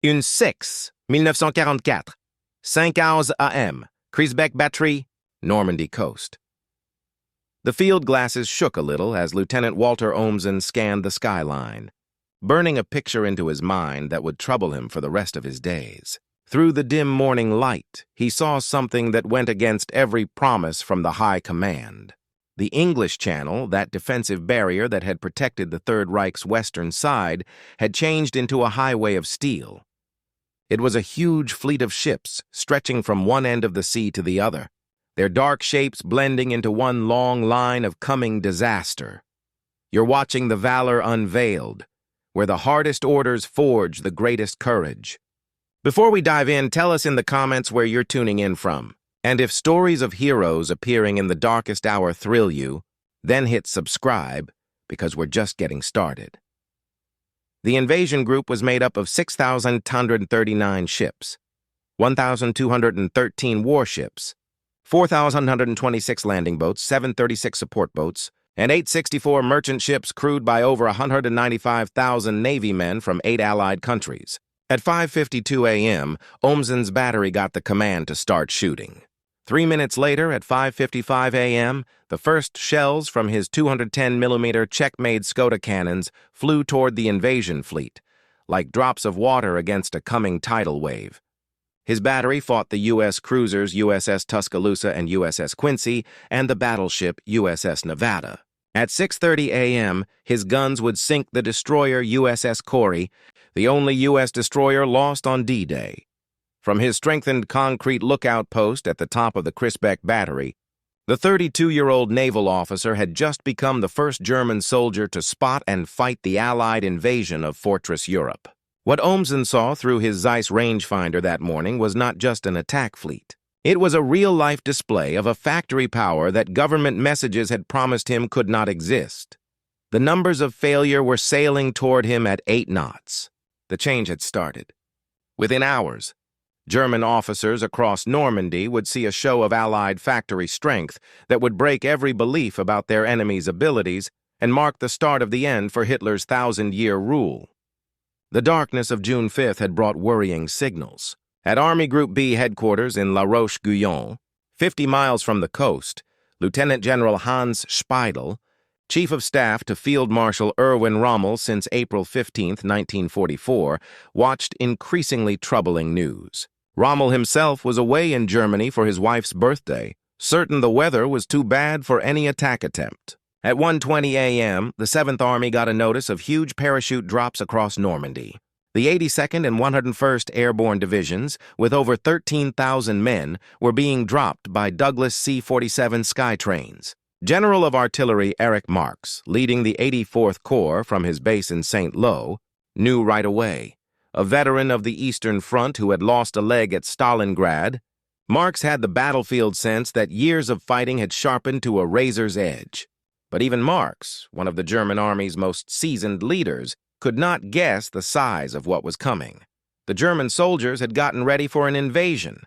Une 6, 1944. 5 hours AM. Crisbeck Battery, Normandy coast. The field glasses shook a little as Lieutenant Walter Olmsen scanned the skyline, burning a picture into his mind that would trouble him for the rest of his days. Through the dim morning light, he saw something that went against every promise from the High Command. The English Channel, that defensive barrier that had protected the Third Reich's western side, had changed into a highway of steel. It was a huge fleet of ships stretching from one end of the sea to the other, their dark shapes blending into one long line of coming disaster. You're watching the valor unveiled, where the hardest orders forge the greatest courage. Before we dive in, tell us in the comments where you're tuning in from. And if stories of heroes appearing in the darkest hour thrill you, then hit subscribe, because we're just getting started. The invasion group was made up of 6,139 ships, 1,213 warships, 4,126 landing boats, 736 support boats, and 864 merchant ships crewed by over 195,000 Navy men from 8 Allied countries. At 5:52 a.m., Olmsen's battery got the command to start shooting. 3 minutes later, at 5:55 a.m., the first shells from his 210mm Czech-made Skoda cannons flew toward the invasion fleet, like drops of water against a coming tidal wave. His battery fought the U.S. cruisers USS Tuscaloosa and USS Quincy and the battleship USS Nevada. At 6:30 a.m., his guns would sink the destroyer USS Corey, the only U.S. destroyer lost on D-Day. From his strengthened concrete lookout post at the top of the Crisbeck Battery, the 32-year-old naval officer had just become the first German soldier to spot and fight the Allied invasion of Fortress Europe. What Olmsen saw through his Zeiss rangefinder that morning was not just an attack fleet. It was a real-life display of a factory power that government messages had promised him could not exist. The numbers of failure were sailing toward him at 8 knots. The change had started. Within hours, German officers across Normandy would see a show of Allied factory strength that would break every belief about their enemy's abilities and mark the start of the end for Hitler's 1,000-year rule. The darkness of June 5th had brought worrying signals. At Army Group B headquarters in La Roche-Guyon, 50 miles from the coast, Lieutenant General Hans Speidel, Chief of Staff to Field Marshal Erwin Rommel since April 15, 1944, watched increasingly troubling news. Rommel himself was away in Germany for his wife's birthday, certain the weather was too bad for any attack attempt. At 1:20 a.m., the 7th Army got a notice of huge parachute drops across Normandy. The 82nd and 101st Airborne Divisions, with over 13,000 men, were being dropped by Douglas C-47 Skytrains. General of Artillery Erich Marx, leading the 84th Corps from his base in St. Lo, knew right away. A veteran of the Eastern Front who had lost a leg at Stalingrad, Marx had the battlefield sense that years of fighting had sharpened to a razor's edge. But even Marx, one of the German army's most seasoned leaders, could not guess the size of what was coming. The German soldiers had gotten ready for an invasion.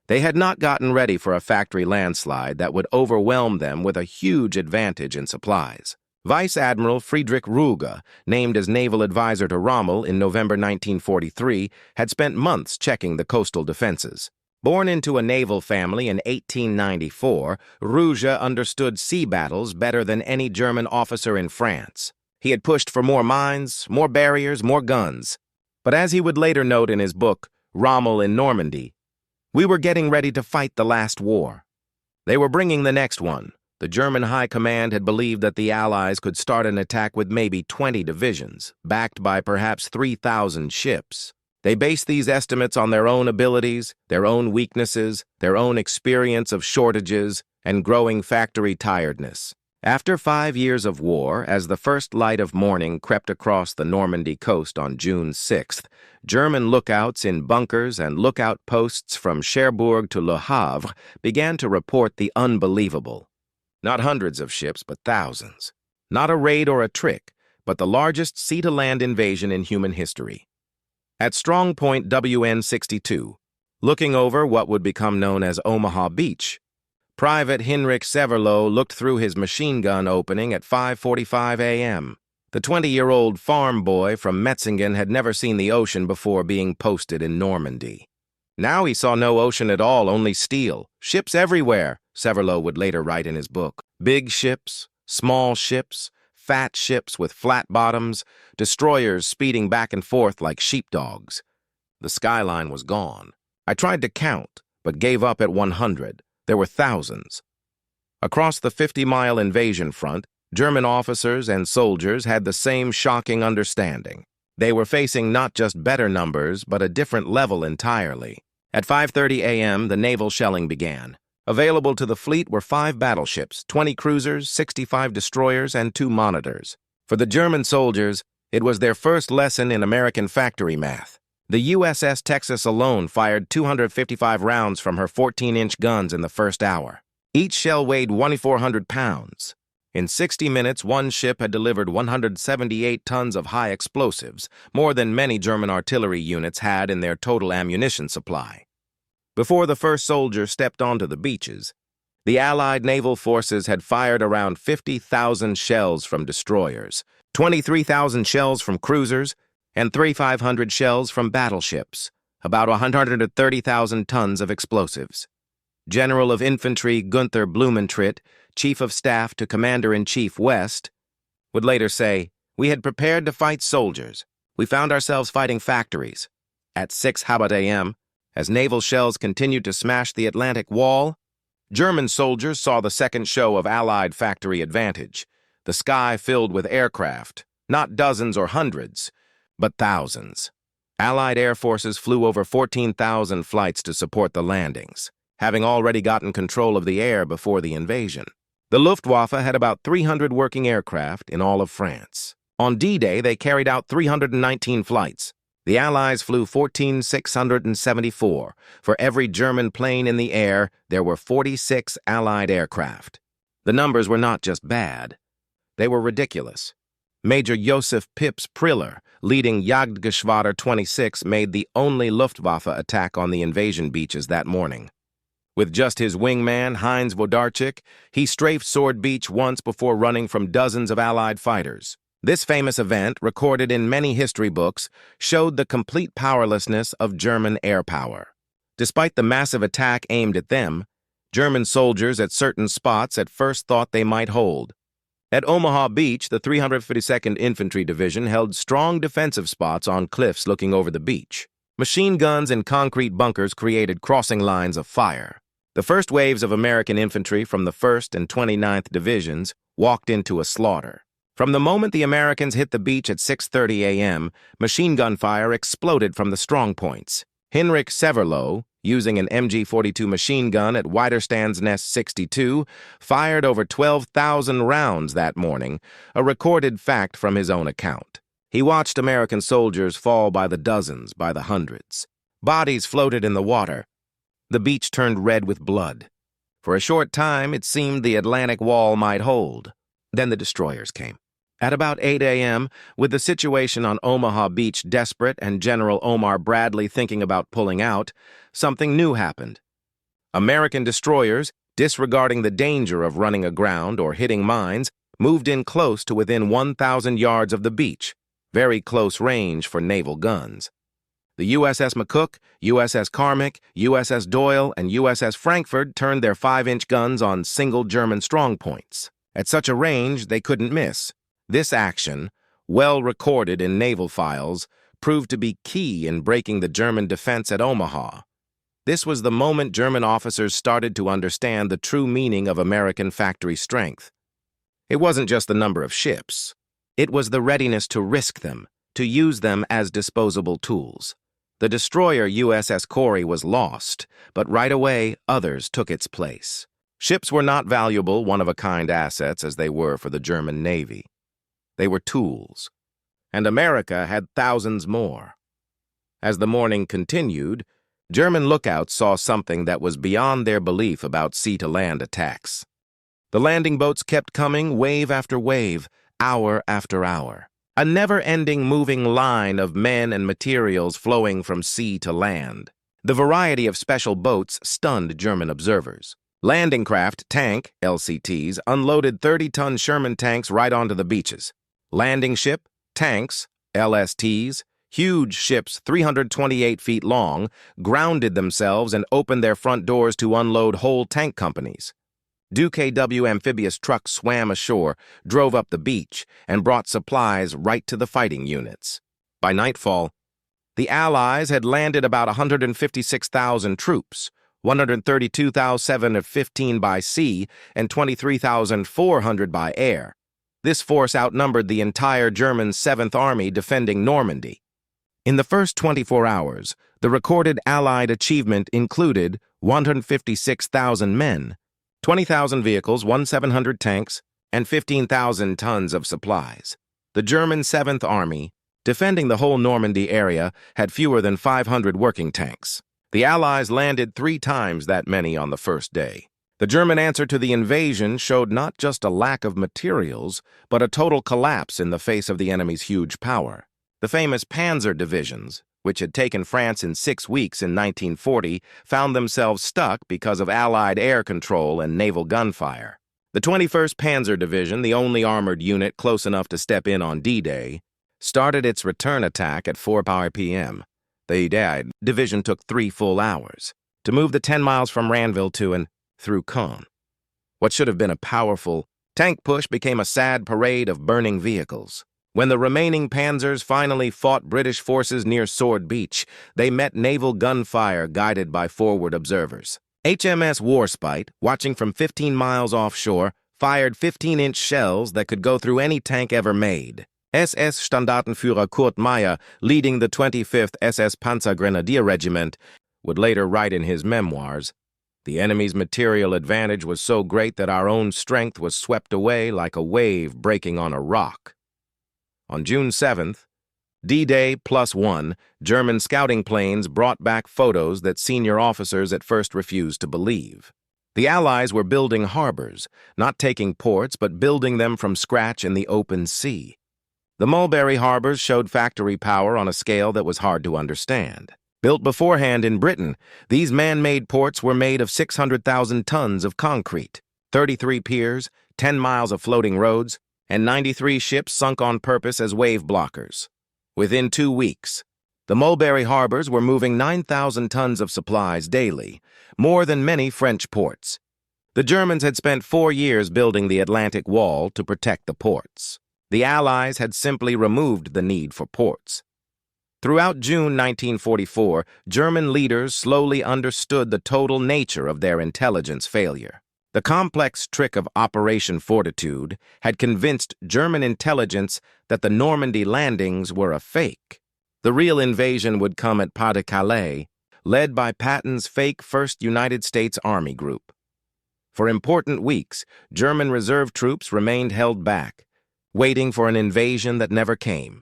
They had not gotten ready for a factory landslide that would overwhelm them with a huge advantage in supplies. Vice Admiral Friedrich Ruge, named as naval advisor to Rommel in November 1943, had spent months checking the coastal defenses. Born into a naval family in 1894, Ruge understood sea battles better than any German officer in France. He had pushed for more mines, more barriers, more guns. But as he would later note in his book, Rommel in Normandy, we were getting ready to fight the last war. They were bringing the next one. The German High Command had believed that the Allies could start an attack with maybe 20 divisions, backed by perhaps 3,000 ships. They based these estimates on their own abilities, their own weaknesses, their own experience of shortages, and growing factory tiredness. After 5 years of war, as the first light of morning crept across the Normandy coast on June 6th, German lookouts in bunkers and lookout posts from Cherbourg to Le Havre began to report the unbelievable. Not hundreds of ships, but thousands. Not a raid or a trick, but the largest sea-to-land invasion in human history. At Strong Point WN-62, looking over what would become known as Omaha Beach, Private Hinrich Severloh looked through his machine gun opening at 5:45 a.m. The 20-year-old farm boy from Metzingen had never seen the ocean before being posted in Normandy. Now he saw no ocean at all, only steel. Ships everywhere, Severlo would later write in his book. Big ships, small ships, fat ships with flat bottoms, destroyers speeding back and forth like sheepdogs. The skyline was gone. I tried to count, but gave up at 100. There were thousands. Across the 50-mile invasion front, German officers and soldiers had the same shocking understanding. They were facing not just better numbers, but a different level entirely. At 5:30 a.m., the naval shelling began. Available to the fleet were 5 battleships, 20 cruisers, 65 destroyers, and 2 monitors. For the German soldiers, it was their first lesson in American factory math. The USS Texas alone fired 255 rounds from her 14-inch guns in the first hour. Each shell weighed 2,400 pounds. In 60 minutes, one ship had delivered 178 tons of high explosives, more than many German artillery units had in their total ammunition supply. Before the first soldier stepped onto the beaches, the Allied naval forces had fired around 50,000 shells from destroyers, 23,000 shells from cruisers, and 3,500 shells from battleships, about 130,000 tons of explosives. General of Infantry Gunther Blumentritt, Chief of Staff to Commander-in-Chief West, would later say, "We had prepared to fight soldiers. We found ourselves fighting factories." At 6 a.m., as naval shells continued to smash the Atlantic Wall, German soldiers saw the second show of Allied factory advantage, the sky filled with aircraft, not dozens or hundreds, but thousands. Allied air forces flew over 14,000 flights to support the landings, having already gotten control of the air before the invasion. The Luftwaffe had about 300 working aircraft in all of France. On D-Day, they carried out 319 flights. The Allies flew 14,674. For every German plane in the air, there were 46 Allied aircraft. The numbers were not just bad. They were ridiculous. Major Josef Pips Priller, leading Jagdgeschwader 26, made the only Luftwaffe attack on the invasion beaches that morning. With just his wingman, Heinz Wodarczyk, he strafed Sword Beach once before running from dozens of Allied fighters. This famous event, recorded in many history books, showed the complete powerlessness of German air power. Despite the massive attack aimed at them, German soldiers at certain spots at first thought they might hold. At Omaha Beach, the 352nd Infantry Division held strong defensive spots on cliffs looking over the beach. Machine guns and concrete bunkers created crossing lines of fire. The first waves of American infantry from the 1st and 29th Divisions walked into a slaughter. From the moment the Americans hit the beach at 6:30 a.m., machine gun fire exploded from the strongpoints. Heinrich Severlo, using an MG-42 machine gun at Widerstands Nest 62, fired over 12,000 rounds that morning, a recorded fact from his own account. He watched American soldiers fall by the dozens, by the hundreds. Bodies floated in the water. The beach turned red with blood. For a short time, it seemed the Atlantic Wall might hold. Then the destroyers came. At about 8 a.m., with the situation on Omaha Beach desperate and General Omar Bradley thinking about pulling out, something new happened. American destroyers, disregarding the danger of running aground or hitting mines, moved in close to within 1,000 yards of the beach, very close range for naval guns. The USS McCook, USS Carmack, USS Doyle, and USS Frankfurt turned their 5-inch guns on single German strongpoints. At such a range, they couldn't miss. This action, well recorded in naval files, proved to be key in breaking the German defense at Omaha. This was the moment German officers started to understand the true meaning of American factory strength. It wasn't just the number of ships. It was the readiness to risk them, to use them as disposable tools. The destroyer USS Corey was lost, but right away others took its place. Ships were not valuable, one-of-a-kind assets as they were for the German Navy. They were tools, and America had thousands more. As the morning continued, German lookouts saw something that was beyond their belief about sea-to-land attacks. The landing boats kept coming, wave after wave, hour after hour. A never-ending moving line of men and materials flowing from sea to land. The variety of special boats stunned German observers. Landing craft, tank, LCTs, unloaded 30-ton Sherman tanks right onto the beaches. Landing ship, tanks, LSTs, huge ships 328 feet long, grounded themselves and opened their front doors to unload whole tank companies. DUKW amphibious trucks swam ashore, drove up the beach, and brought supplies right to the fighting units. By nightfall, the Allies had landed about 156,000 troops, 132,715 by sea and 23,400 by air. This force outnumbered the entire German 7th Army defending Normandy. In the first 24 hours, the recorded Allied achievement included 156,000 men, 20,000 vehicles, 1,700 tanks, and 15,000 tons of supplies. The German 7th Army, defending the whole Normandy area, had fewer than 500 working tanks. The Allies landed 3 times that many on the first day. The German answer to the invasion showed not just a lack of materials, but a total collapse in the face of the enemy's huge power. The famous Panzer divisions, which had taken France in 6 weeks in 1940, found themselves stuck because of Allied air control and naval gunfire. The 21st Panzer Division, the only armored unit close enough to step in on D-Day, started its return attack at 4 p.m. The division took 3 full hours to move the 10 miles from Ranville to and through Caen. What should have been a powerful tank push became a sad parade of burning vehicles. When the remaining panzers finally fought British forces near Sword Beach, they met naval gunfire guided by forward observers. HMS Warspite, watching from 15 miles offshore, fired 15-inch shells that could go through any tank ever made. SS Standartenführer Kurt Meyer, leading the 25th SS Panzergrenadier Regiment, would later write in his memoirs, "The enemy's material advantage was so great that our own strength was swept away like a wave breaking on a rock." On June 7th, D-Day +1, German scouting planes brought back photos that senior officers at first refused to believe. The Allies were building harbors, not taking ports, but building them from scratch in the open sea. The Mulberry harbors showed factory power on a scale that was hard to understand. Built beforehand in Britain, these man-made ports were made of 600,000 tons of concrete, 33 piers, 10 miles of floating roads, and 93 ships sunk on purpose as wave blockers. Within 2 weeks, the Mulberry harbors were moving 9,000 tons of supplies daily, more than many French ports. The Germans had spent 4 years building the Atlantic Wall to protect the ports. The Allies had simply removed the need for ports. Throughout June 1944, German leaders slowly understood the total nature of their intelligence failure. The complex trick of Operation Fortitude had convinced German intelligence that the Normandy landings were a fake. The real invasion would come at Pas-de-Calais, led by Patton's fake 1st United States Army Group. For important weeks, German reserve troops remained held back, waiting for an invasion that never came.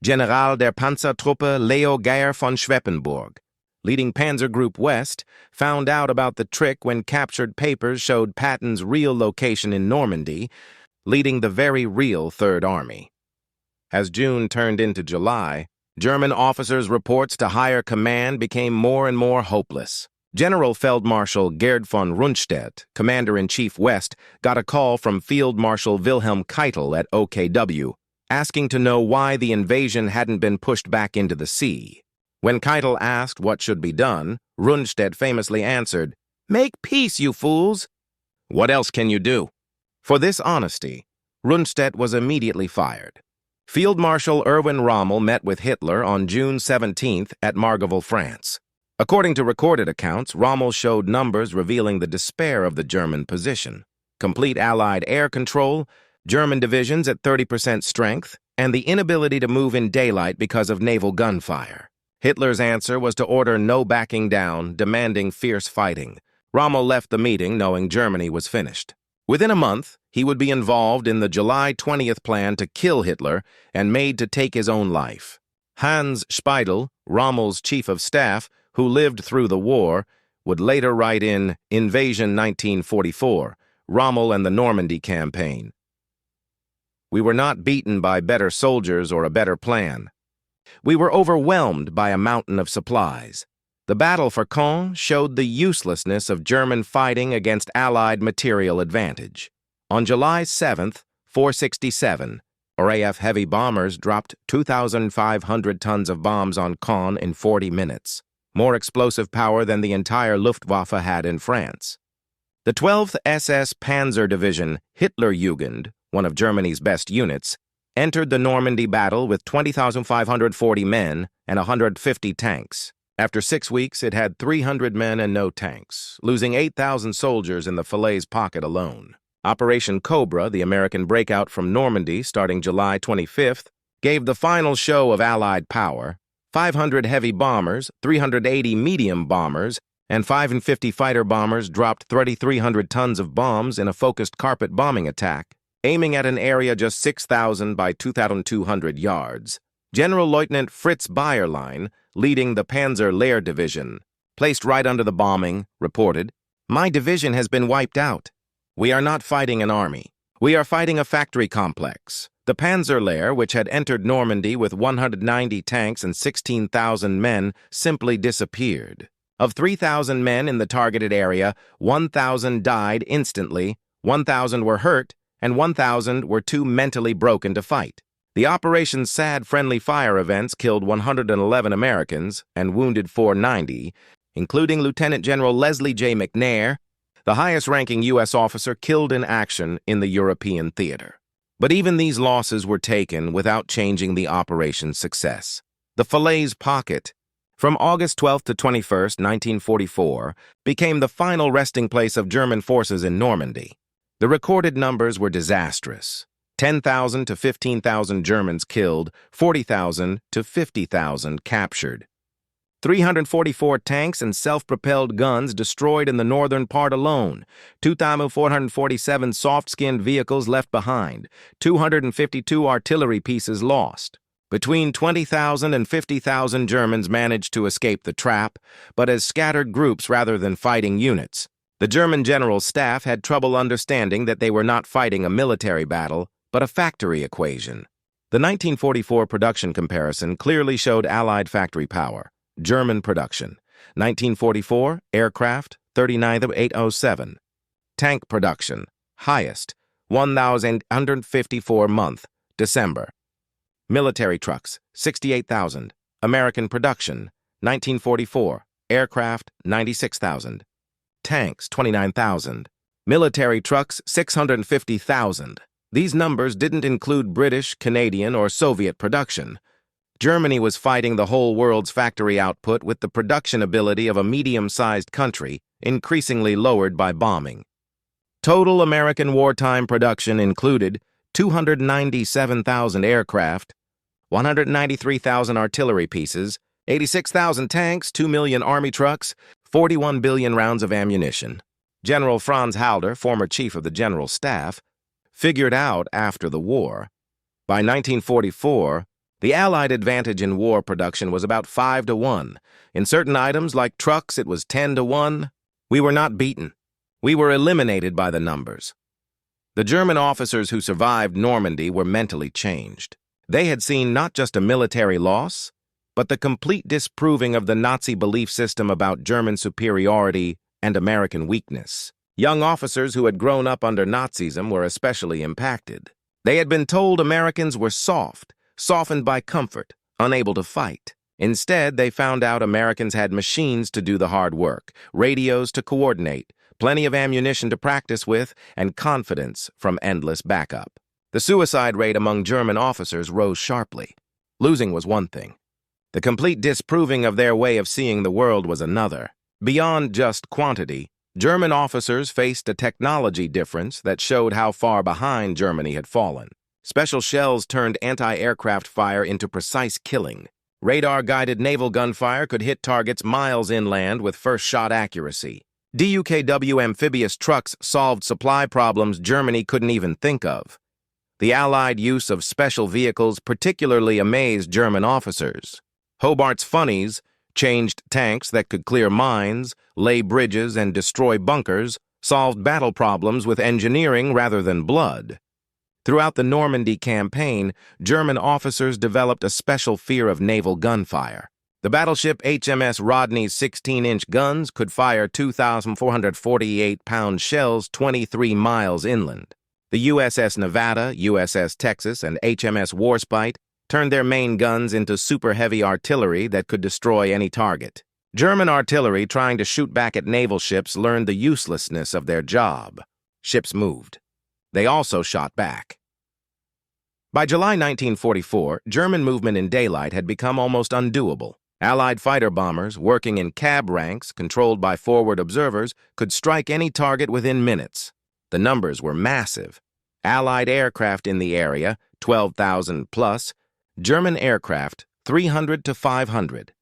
General der Panzertruppe Leo Geyer von Schweppenburg, leading Panzer Group West, found out about the trick when captured papers showed Patton's real location in Normandy, leading the very real Third Army. As June turned into July, German officers' reports to higher command became more and more hopeless. General Feldmarschall Gerd von Rundstedt, Commander-in-Chief West, got a call from Field Marshal Wilhelm Keitel at OKW, asking to know why the invasion hadn't been pushed back into the sea. When Keitel asked what should be done, Rundstedt famously answered, "Make peace, you fools!" What else can you do? For this honesty, Rundstedt was immediately fired. Field Marshal Erwin Rommel met with Hitler on June 17th at Margaville, France. According to recorded accounts, Rommel showed numbers revealing the despair of the German position. Complete Allied air control, German divisions at 30% strength, and the inability to move in daylight because of naval gunfire. Hitler's answer was to order no backing down, demanding fierce fighting. Rommel left the meeting knowing Germany was finished. Within a month, he would be involved in the July 20th plan to kill Hitler and made to take his own life. Hans Speidel, Rommel's chief of staff, who lived through the war, would later write in Invasion 1944, Rommel and the Normandy Campaign. "We were not beaten by better soldiers or a better plan. We were overwhelmed by a mountain of supplies. The battle for Caen showed the uselessness of German fighting against Allied material advantage. On July 7th, 467, RAF heavy bombers dropped 2,500 tons of bombs on Caen in 40 minutes, more explosive power than the entire Luftwaffe had in France. The 12th SS Panzer Division, Hitlerjugend, one of Germany's best units, entered the Normandy battle with 20,540 men and 150 tanks. After 6 weeks, it had 300 men and no tanks, losing 8,000 soldiers in the Falaise pocket alone. Operation Cobra, the American breakout from Normandy starting July 25th, gave the final show of Allied power. 500 heavy bombers, 380 medium bombers, and 550 fighter bombers dropped 3,300 tons of bombs in a focused carpet bombing attack, aiming at an area just 6,000 by 2,200 yards. General Lieutenant Fritz Bayerlein, leading the Panzer Lehr Division, placed right under the bombing, reported, "My division has been wiped out. We are not fighting an army. We are fighting a factory complex." The Panzer Lehr, which had entered Normandy with 190 tanks and 16,000 men, simply disappeared. Of 3,000 men in the targeted area, 1,000 died instantly, 1,000 were hurt, and 1,000 were too mentally broken to fight. The operation's sad friendly fire events killed 111 Americans and wounded 490, including Lieutenant General Leslie J. McNair, the highest-ranking U.S. officer killed in action in the European theater. But even these losses were taken without changing the operation's success. The Falaise Pocket, from August 12 to 21, 1944, became the final resting place of German forces in Normandy. The recorded numbers were disastrous. 10,000 to 15,000 Germans killed, 40,000 to 50,000 captured. 344 tanks and self-propelled guns destroyed in the northern part alone, 2,447 soft-skinned vehicles left behind, 252 artillery pieces lost. Between 20,000 and 50,000 Germans managed to escape the trap, but as scattered groups rather than fighting units. The German general staff had trouble understanding that they were not fighting a military battle, but a factory equation. The 1944 production comparison clearly showed Allied factory power. German production. 1944, aircraft, 39,807. Tank production, highest, 1,154 month, December. Military trucks, 68,000. American production, 1944, aircraft, 96,000. Tanks, 29,000. Military trucks, 650,000. These numbers didn't include British, Canadian, or Soviet production. Germany was fighting the whole world's factory output with the production ability of a medium-sized country, increasingly lowered by bombing. Total American wartime production included 297,000 aircraft, 193,000 artillery pieces, 86,000 tanks, 2 million army trucks, 41 billion rounds of ammunition. General Franz Halder, former chief of the General Staff, figured out after the war. By 1944, the Allied advantage in war production was about 5-1. In certain items, like trucks, it was 10-1. We were not beaten. We were eliminated by the numbers. The German officers who survived Normandy were mentally changed. They had seen not just a military loss, but the complete disproving of the Nazi belief system about German superiority and American weakness. Young officers who had grown up under Nazism were especially impacted. They had been told Americans were soft, softened by comfort, unable to fight. Instead, they found out Americans had machines to do the hard work, radios to coordinate, plenty of ammunition to practice with, and confidence from endless backup. The suicide rate among German officers rose sharply. Losing was one thing. The complete disproving of their way of seeing the world was another. Beyond just quantity, German officers faced a technology difference that showed how far behind Germany had fallen. Special shells turned anti-aircraft fire into precise killing. Radar-guided naval gunfire could hit targets miles inland with first-shot accuracy. DUKW amphibious trucks solved supply problems Germany couldn't even think of. The Allied use of special vehicles particularly amazed German officers. Hobart's Funnies changed tanks that could clear mines, lay bridges, and destroy bunkers, solved battle problems with engineering rather than blood. Throughout the Normandy campaign, German officers developed a special fear of naval gunfire. The battleship HMS Rodney's 16-inch guns could fire 2,448-pound shells 23 miles inland. The USS Nevada, USS Texas, and HMS Warspite turned their main guns into super-heavy artillery that could destroy any target. German artillery trying to shoot back at naval ships learned the uselessness of their job. Ships moved. They also shot back. By July 1944, German movement in daylight had become almost undoable. Allied fighter bombers, working in cab ranks controlled by forward observers, could strike any target within minutes. The numbers were massive. Allied aircraft in the area, 12,000 plus. German aircraft, 300 to 500.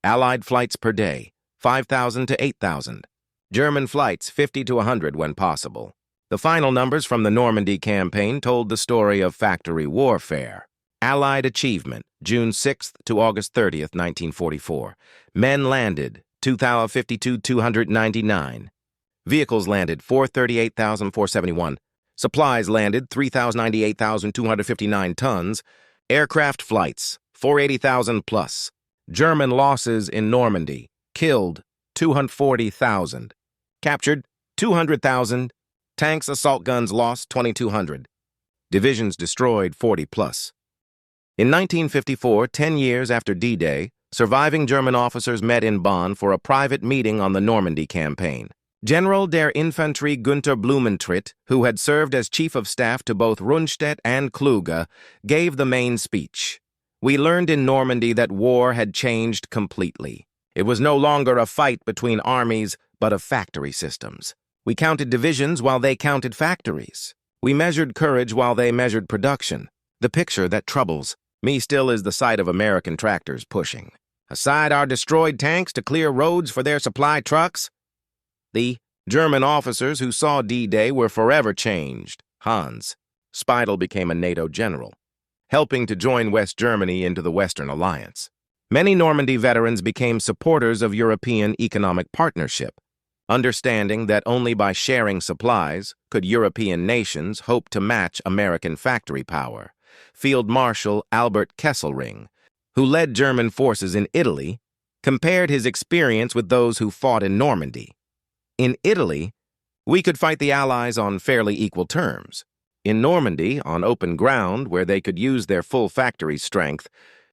Allied flights per day, 5,000 to 8,000. German flights, 50 to 100 when possible. The final numbers from the Normandy campaign told the story of factory warfare. Allied achievement, June 6th to August 30th, 1944. Men landed, 2,299. Vehicles landed, 438,471. Supplies landed, 3,098,259 tons. Aircraft flights, 480,000 plus. German losses in Normandy, killed 240,000. Captured 200,000. Tanks, assault guns lost 2,200. Divisions destroyed 40 plus. In 1954, 10 years after D-Day, surviving German officers met in Bonn for a private meeting on the Normandy campaign. General der Infanterie Günther Blumentritt, who had served as chief of staff to both Rundstedt and Kluge, gave the main speech. We learned in Normandy that war had changed completely. It was no longer a fight between armies, but of factory systems. We counted divisions while they counted factories. We measured courage while they measured production. The picture that troubles me still is the sight of American tractors pushing aside our destroyed tanks to clear roads for their supply trucks. The German officers who saw D-Day were forever changed. Hans Speidel became a NATO general, helping to join West Germany into the Western Alliance. Many Normandy veterans became supporters of European economic partnership, understanding that only by sharing supplies could European nations hope to match American factory power. Field Marshal Albert Kesselring, who led German forces in Italy, compared his experience with those who fought in Normandy. In Italy, we could fight the Allies on fairly equal terms. In Normandy, on open ground where they could use their full factory strength,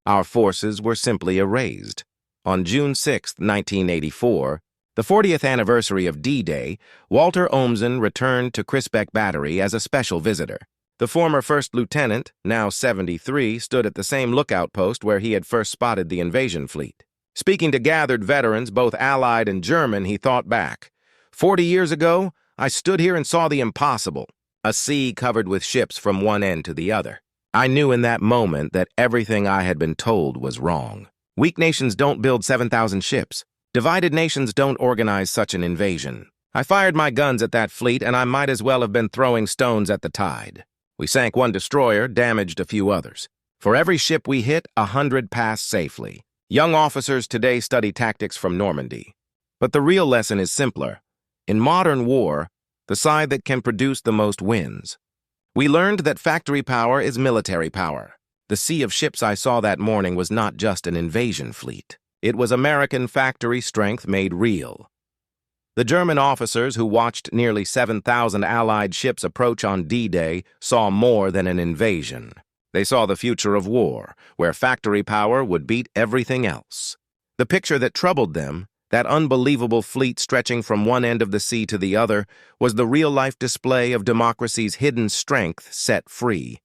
our forces were simply erased. On June 6, 1984, the 40th anniversary of D-Day, Walter Ohmsen returned to Crisbeck Battery as a special visitor. The former first lieutenant, now 73, stood at the same lookout post where he had first spotted the invasion fleet. Speaking to gathered veterans, both Allied and German, he thought back. 40 years ago, I stood here and saw the impossible, a sea covered with ships from one end to the other. I knew in that moment that everything I had been told was wrong. Weak nations don't build 7,000 ships. Divided nations don't organize such an invasion. I fired my guns at that fleet, and I might as well have been throwing stones at the tide. We sank one destroyer, damaged a few others. For every ship we hit, 100 passed safely. Young officers today study tactics from Normandy. But the real lesson is simpler. In modern war, the side that can produce the most wins. We learned that factory power is military power. The sea of ships I saw that morning was not just an invasion fleet. It was American factory strength made real. The German officers who watched nearly 7,000 Allied ships approach on D-Day saw more than an invasion. They saw the future of war, where factory power would beat everything else. The picture that troubled them, that unbelievable fleet stretching from one end of the sea to the other, was the real-life display of democracy's hidden strength set free.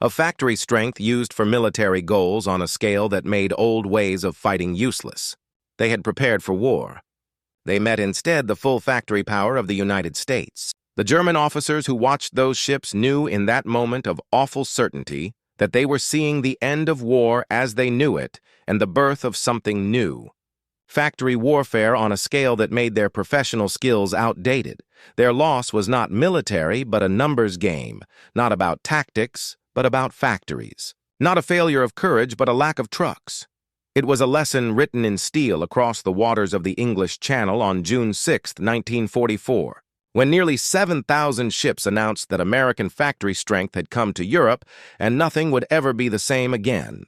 Of factory strength used for military goals on a scale that made old ways of fighting useless. They had prepared for war. They met instead the full factory power of the United States. The German officers who watched those ships knew in that moment of awful certainty that they were seeing the end of war as they knew it and the birth of something new. Factory warfare on a scale that made their professional skills outdated. Their loss was not military, but a numbers game, not about tactics, but about factories. Not a failure of courage, but a lack of trucks. It was a lesson written in steel across the waters of the English Channel on June 6, 1944, when nearly 7,000 ships announced that American factory strength had come to Europe and nothing would ever be the same again.